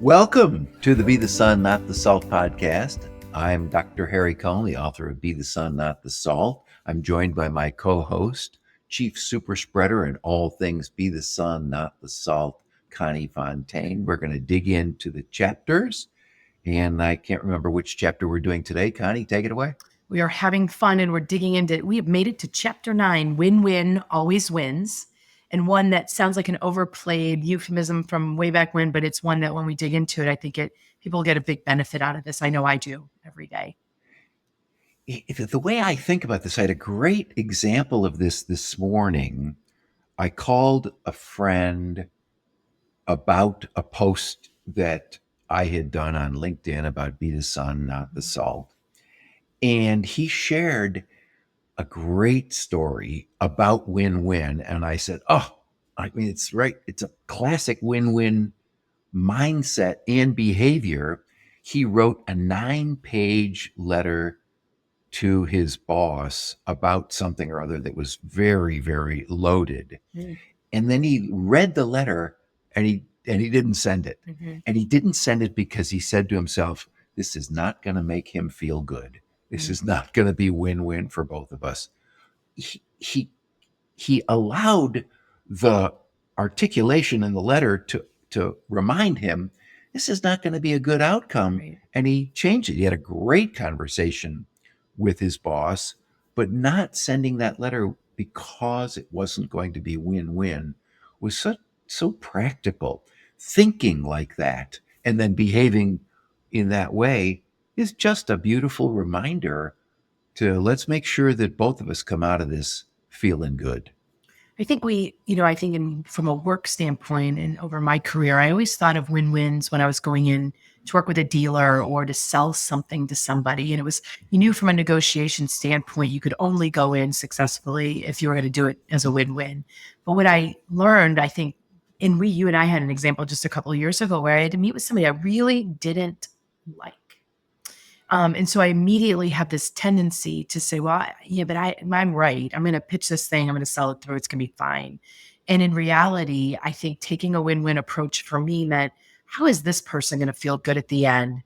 Welcome to the Be the Sun, Not the Salt podcast. I'm Dr. Harry Cohen, the author of Be the Sun, Not the Salt. I'm joined by my co-host, chief super spreader in all things Be the Sun, Not the Salt, Connie Fontaine. We're going to dig into the chapters, and I can't remember which chapter we're doing today. Connie, take it away. We are having fun and we're digging into, we have made it to chapter 9, win-win always wins. And one that sounds like an overplayed euphemism from way back when, but it's one that when we dig into it, I think people get a big benefit out of this. I know I do every day. The way I think about this, I had a great example of this morning. I called a friend about a post that I had done on LinkedIn about Be the Sun, Not the Salt. And he shared a great story about win-win. And I said, it's right. It's a classic win-win mindset and behavior. He wrote a 9-page letter to his boss about something or other that was very, very loaded. Mm. And then he read the letter and he didn't send it. Mm-hmm. And he didn't send it because he said to himself, this is not going to make him feel good. This is not going to be win-win for both of us. He allowed the articulation in the letter to remind him this is not going to be a good outcome. Right. And he changed it. He had a great conversation with his boss, but not sending that letter because it wasn't going to be win-win was so practical. Thinking like that and then behaving in that way is just a beautiful reminder to let's make sure that both of us come out of this feeling good. I think from a work standpoint and over my career, I always thought of win-wins when I was going in to work with a dealer or to sell something to somebody. And it was, you knew from a negotiation standpoint, you could only go in successfully if you were going to do it as a win-win. But what I learned, I think, you and I had an example just a couple of years ago where I had to meet with somebody I really didn't like. And so I immediately have this tendency to say, well, but I'm right. I'm going to pitch this thing. I'm going to sell it through. It's going to be fine. And in reality, I think taking a win-win approach for me meant, how is this person going to feel good at the end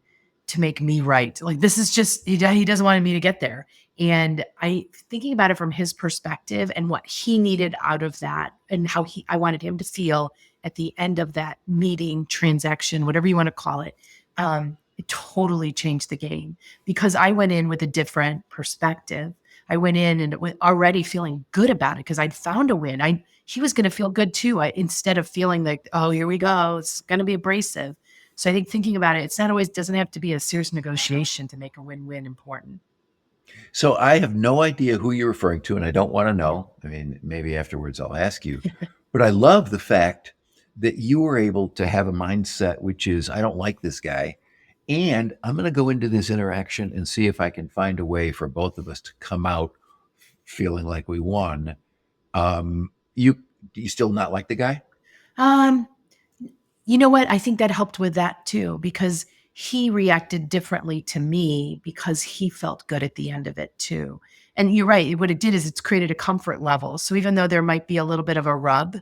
to make me right? Like, this is just, he doesn't want me to get there. And thinking about it from his perspective and what he needed out of that and how I wanted him to feel at the end of that meeting, transaction, whatever you want to call it. It totally changed the game because I went in with a different perspective. I went in and already feeling good about it because I'd found a win. He was going to feel good too. Instead of feeling like, oh, here we go, it's going to be abrasive. So I think thinking about it, doesn't have to be a serious negotiation to make a win-win important. So I have no idea who you're referring to, and I don't want to know. I mean, maybe afterwards I'll ask you. But I love the fact that you were able to have a mindset, which is, I don't like this guy. And I'm going to go into this interaction and see if I can find a way for both of us to come out feeling like we won. Do you still not like the guy? You know what? I think that helped with that too, because he reacted differently to me because he felt good at the end of it too. And you're right. What it did is it's created a comfort level. So even though there might be a little bit of a rub,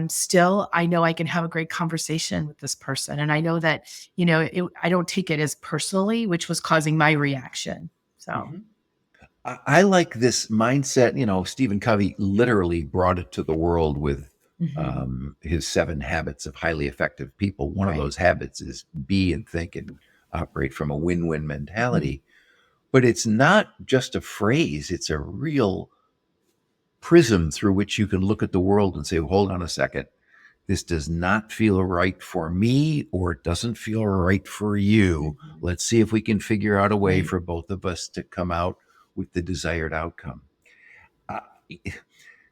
still, I know I can have a great conversation with this person. And I know that, I don't take it as personally, which was causing my reaction. So mm-hmm. I like this mindset. Stephen Covey literally brought it to the world with his 7 habits of highly effective people. One of those habits is be and think and operate from a win-win mentality. Mm-hmm. But it's not just a phrase. It's a real prism through which you can look at the world and say, hold on a second. This does not feel right for me, or it doesn't feel right for you. Mm-hmm. Let's see if we can figure out a way for both of us to come out with the desired outcome.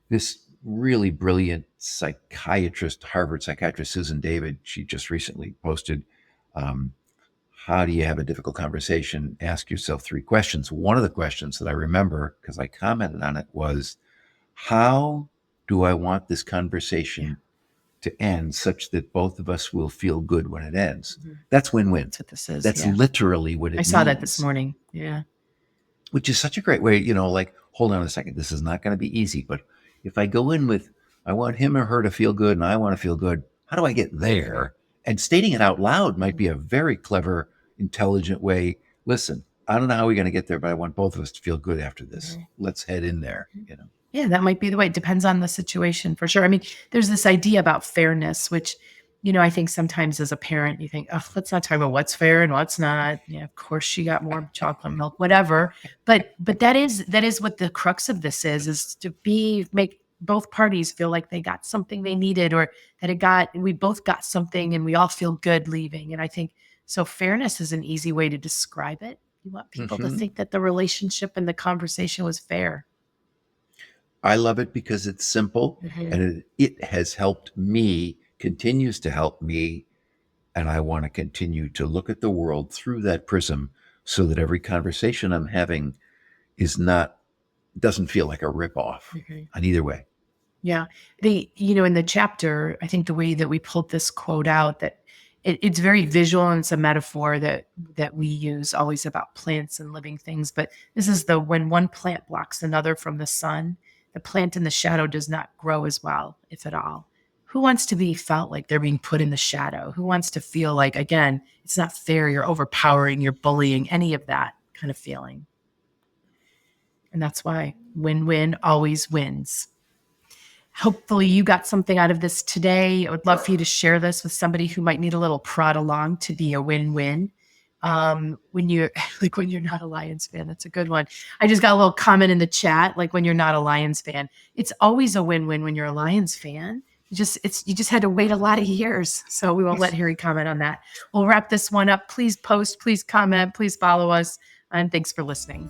This really brilliant psychiatrist, Harvard psychiatrist, Susan David, she just recently posted, how do you have a difficult conversation? Ask yourself 3 questions. One of the questions that I remember, because I commented on it, was, how do I want this conversation to end such that both of us will feel good when it ends? Mm-hmm. That's win-win. That's what this is. That's literally what it means. I saw that this morning. Yeah. Which is such a great way, like, hold on a second. This is not going to be easy. But if I go in with, I want him or her to feel good and I want to feel good, how do I get there? And stating it out loud might be a very clever, intelligent way. Listen, I don't know how we're going to get there, but I want both of us to feel good after this. Mhm. Let's head in there, you know. Yeah, that might be the way. It depends on the situation for sure. I mean, there's this idea about fairness, which, I think sometimes as a parent, you think, oh, let's not talk about what's fair and what's not. Yeah, of course she got more chocolate milk, whatever. But that is what the crux of this is to make both parties feel like they got something they needed, or that we both got something and we all feel good leaving. And I think so fairness is an easy way to describe it. You want people to Hmm. think that the relationship and the conversation was fair. I love it because it's simple Mhm. and it has helped me, continues to help me. And I want to continue to look at the world through that prism so that every conversation I'm having is not, doesn't feel like a ripoff Mhm. on either way. Yeah. In the chapter, I think the way that we pulled this quote out, that it's very visual and it's a metaphor that we use always about plants and living things. But this is when one plant blocks another from the sun, the plant in the shadow does not grow as well, if at all. Who wants to be felt like they're being put in the shadow? Who wants to feel like, again, it's not fair, you're overpowering, you're bullying, any of that kind of feeling? And that's why win-win always wins. Hopefully, you got something out of this today. I would love for you to share this with somebody who might need a little prod along to be a win-win. When you're when you're not a Lions fan, that's a good one. I just got a little comment in the chat, like when you're not a Lions fan, it's always a win-win when you're a Lions fan. You just had to wait a lot of years. So we won't let Harry comment on that. We'll wrap this one up. Please post, please comment, please follow us, and thanks for listening.